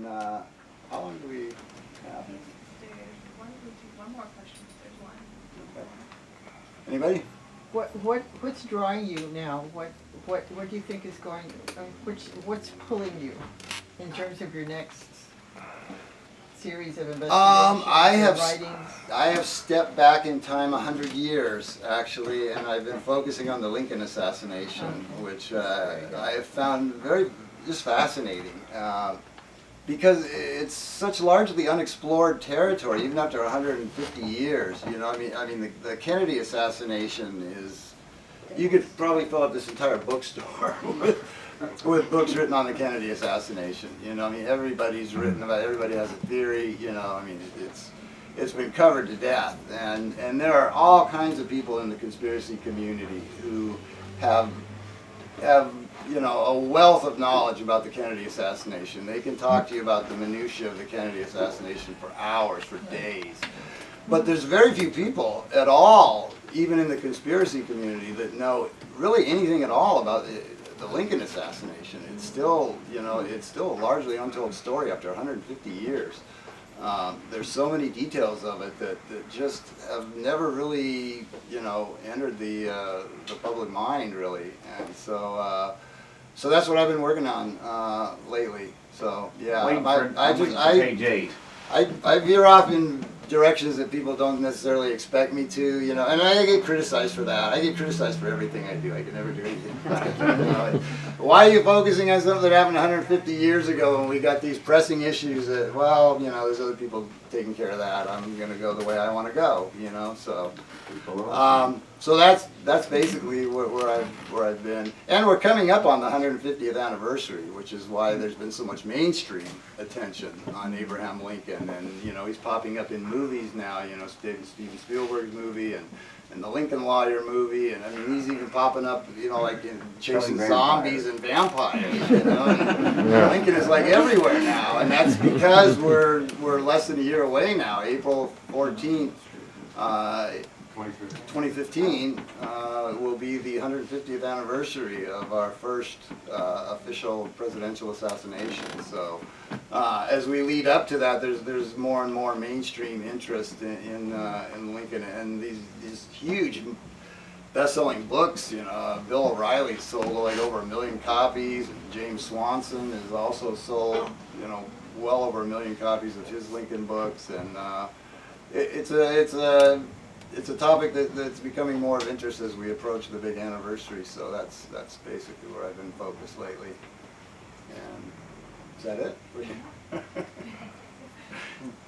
And how long do we have? One more question. There's one. Okay. Anybody? What's drawing you now? What do you think is going? What's pulling you in terms of your next series of investigations? I have stepped back in time 100 years actually, and I've been focusing on the Lincoln Assassination, which I have found very just fascinating. Because it's such largely unexplored territory, even after 150 years. You know, I mean, the Kennedy assassination is. You could probably fill up this entire bookstore with books written on the Kennedy assassination. You know, I mean, everybody's written about it. Everybody has a theory. You know, I mean, it's been covered to death, and there are all kinds of people in the conspiracy community who have you know, a wealth of knowledge about the Kennedy assassination. They can talk to you about the minutiae of the Kennedy assassination for hours, for days. But there's very few people at all, even in the conspiracy community, that know really anything at all about the Lincoln assassination. It's still, you know, it's still a largely untold story after 150 years. There's so many details of it that just have never really, you know, entered the public mind really, and so that's what I've been working on lately. So yeah, page 8. I veer off in directions that people don't necessarily expect me to, you know, and I get criticized for that. I get criticized for everything I do. I can never do anything right. You know, why are you focusing on something that happened 150 years ago when we got these pressing issues that, well, you know, there's other people taking care of that. I'm going to go the way I want to go, you know, so. So that's basically where I've been, and we're coming up on the 150th anniversary, which is why there's been so much mainstream attention on Abraham Lincoln, and you know he's popping up in movies now. You know, Steven Spielberg's movie and the Lincoln Lawyer movie, and I mean he's even popping up, you know, like in chasing zombies and vampires. You know, and Lincoln is like everywhere now, and that's because we're less than a year away now. April 14th. 2015 will be the 150th anniversary of our first official presidential assassination. So as we lead up to that, there's more and more mainstream interest in Lincoln, and these huge best-selling books. You know, Bill O'Reilly sold like over 1 million copies, and James Swanson has also sold, you know, well over 1 million copies of his Lincoln books, and it's a topic that's becoming more of interest as we approach the big anniversary. So that's basically where I've been focused lately. And is that it?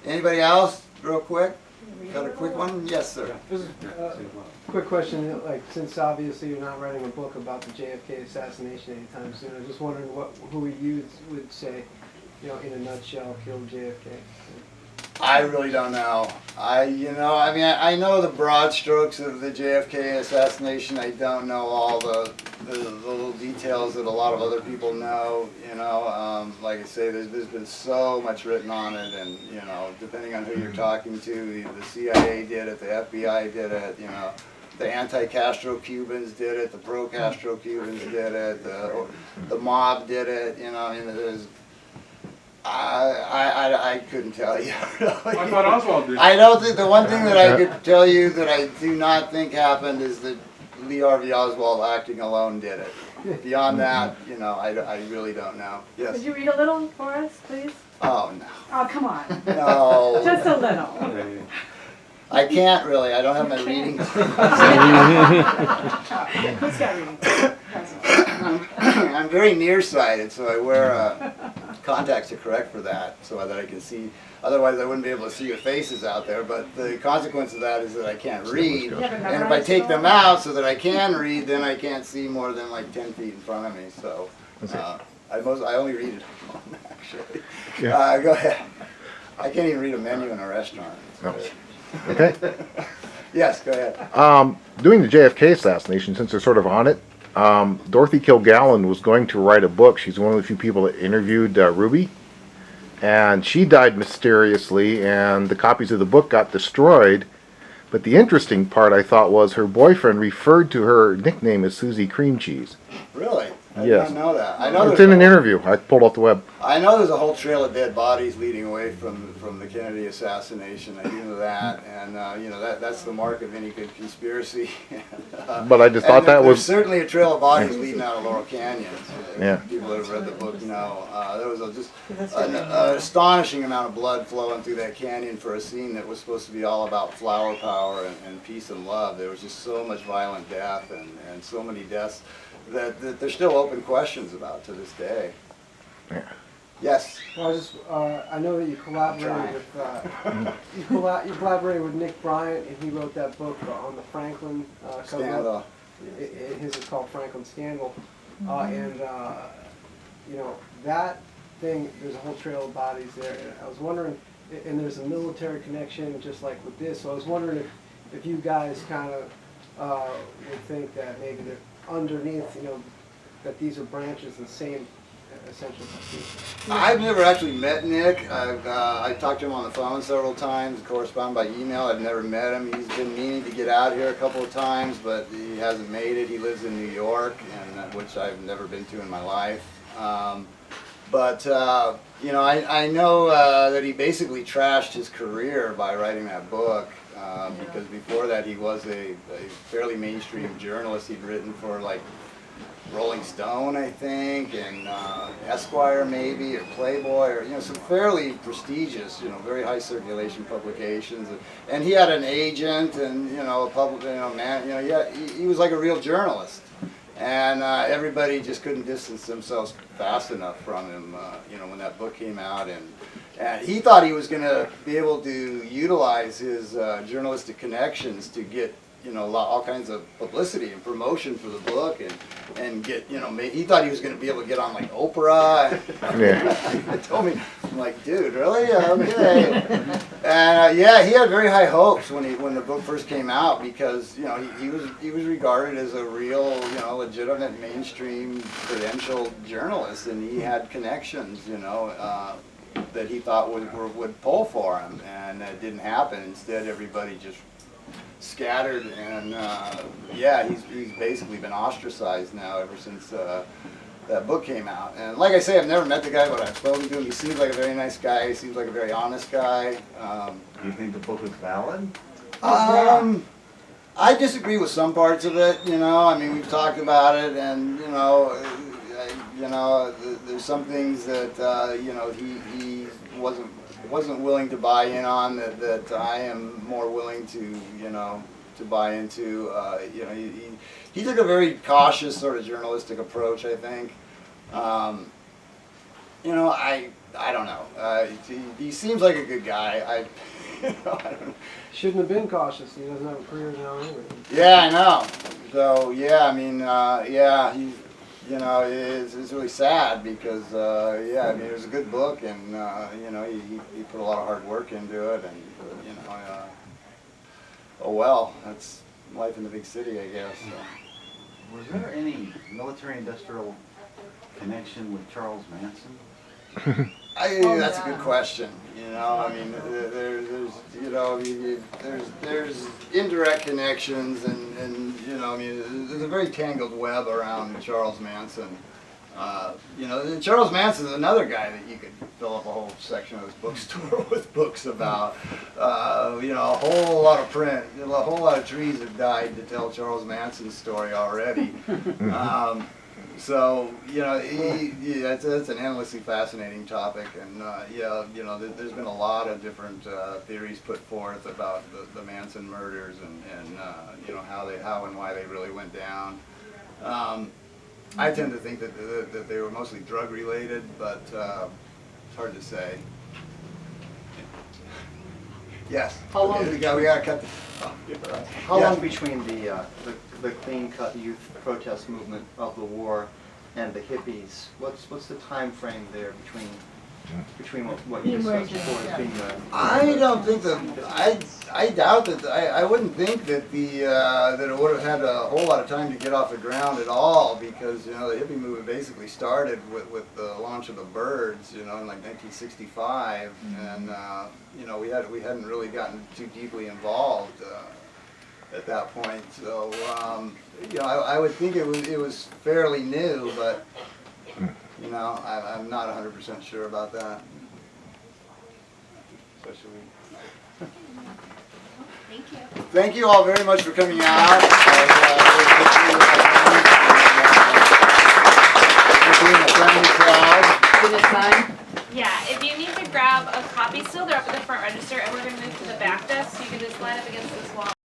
Anybody else, real quick? Got a quick one? Yes, sir. Quick question. Like, since obviously you're not writing a book about the JFK assassination anytime soon, I was just wondering who you would say, you know, in a nutshell, killed JFK. I really don't know. I know the broad strokes of the JFK assassination. I don't know all the little details that a lot of other people know. You know, like I say, there's been so much written on it, and you know, depending on who you're talking to, the CIA did it, the FBI did it. You know, the anti-Castro Cubans did it, the pro-Castro Cubans did it, the mob did it. You know, I mean, there's. I couldn't tell you. Really. I thought Oswald did. I don't think the one thing that I could tell you that I do not think happened is that Lee Harvey Oswald acting alone did it. Beyond that, you know, I really don't know. Yes. Could you read a little for us, please? Oh no. Oh, come on. No. Just a little. I can't really. I don't have my reading. Who's got reading? I'm very nearsighted, so I wear contacts to correct for that, so that I can see. Otherwise, I wouldn't be able to see your faces out there. But the consequence of that is that I can't read. And if I take them out so that I can read, then I can't see more than like 10 feet in front of me. So I only read at home, actually. Yeah. Go ahead. I can't even read a menu in a restaurant. Okay. Yes, go ahead. Doing the JFK assassination, since they're sort of on it, Dorothy Kilgallen was going to write a book. She's one of the few people that interviewed Ruby, and she died mysteriously, and the copies of the book got destroyed. But the interesting part, I thought, was her boyfriend referred to her nickname as Susie Cream Cheese. Really? I did Yes. not know that. I know It's there's in a an whole- interview. I pulled off the web. I know there's a whole trail of dead bodies leading away from the Kennedy assassination. I do know that, and you know that's the mark of any good conspiracy. But I just And thought that there's was certainly a trail of bodies leading out of Laurel Canyon. Yeah. People that have read the book know there was just That's an really astonishing amount of blood flowing through that canyon for a scene that was supposed to be all about flower power and peace and love. There was just so much violent death and so many deaths that there's still open questions about to this day. Yeah. Yes. Well, I know that you collaborated you collaborated with Nick Bryant, and he wrote that book on the Franklin cover-up. Scandal. His is called Franklin Scandal, and you know that thing. There's a whole trail of bodies there, and I was wondering, and there's a military connection just like with this. So I was wondering if you guys kind of would think that maybe they're underneath, you know, that these are branches of the same essential species. I've never actually met Nick. I talked to him on the phone several times, corresponded by email. I've never met him. He's been meaning to get out here a couple of times, but he hasn't made it. He lives in New York, and which I've never been to in my life. But you know, I know that he basically trashed his career by writing that book. Because before that he was a fairly mainstream journalist. He'd written for like Rolling Stone, I think, and Esquire maybe, or Playboy, or you know, some fairly prestigious, you know, very high circulation publications. And he had an agent, and you know, a public, you know, man, you know, he was like a real journalist. And everybody just couldn't distance themselves fast enough from him, you know, when that book came out. And he thought he was going to be able to utilize his journalistic connections to get, you know, all kinds of publicity and promotion for the book, and get, you know, he thought he was going to be able to get on like Oprah. Yeah. He told me, I'm like, dude, really? Okay. And yeah, he had very high hopes when the book first came out, because you know he was regarded as a real, you know, legitimate mainstream credentialed journalist, and he had connections, you know, that he thought would pull for him, and it didn't happen. Instead, everybody just scattered, and yeah, he's basically been ostracized now ever since that book came out. And like I say, I've never met the guy, but I've spoken to him. He seems like a very nice guy. He seems like a very honest guy. Do you think the book is valid? I disagree with some parts of it. You know, I mean, we've talked about it, and you know, there's some things that you know he wasn't willing to buy in on that I am more willing to, you know, to buy into. You know, he took a very cautious sort of journalistic approach, I think. You know, I don't know. He seems like a good guy. You know, I don't know. Shouldn't have been cautious. He doesn't have a career now anyway. Yeah, I know. So yeah, I mean, yeah, he's, you know, it's really sad because yeah, I mean, it was a good book, and you know, he put a lot of hard work into it, and you know, oh well, that's life in the big city, I guess. So. Was there any military-industrial connection with Charles Manson? That's a good question. You know, I mean, there's you know, there's indirect connections, and you know, I mean, there's a very tangled web around Charles Manson. You know, Charles Manson is another guy that you could fill up a whole section of his bookstore with books about. You know, a whole lot of print, a whole lot of trees have died to tell Charles Manson's story already. So, you know, that's an endlessly fascinating topic, and yeah, you know, there's been a lot of different theories put forth about the Manson murders, and you know, how and why they really went down. I tend to think that they were mostly drug related, but it's hard to say. Yes. How long? We gotta cut the. Oh, you're right. How Yeah. long between the clean cut youth protest movement of the war and the hippies? What's the time frame there between what you discussed before as being the? I don't think I doubt that. I wouldn't think that that it would have had a whole lot of time to get off the ground at all, because you know, the hippie movement basically started with the launch of the Byrds, you know, in like 1965, and you know, we hadn't really gotten too deeply involved at that point. So, you know, I would think it was fairly new, but, you know, I'm not 100% sure about that. Thank you. Thank you all very much for coming out. Being a friendly crowd. Did it sign? Yeah, if you need to grab a copy still, they're up at the front register, and we're going to move to the back desk, so you can just line up against this wall.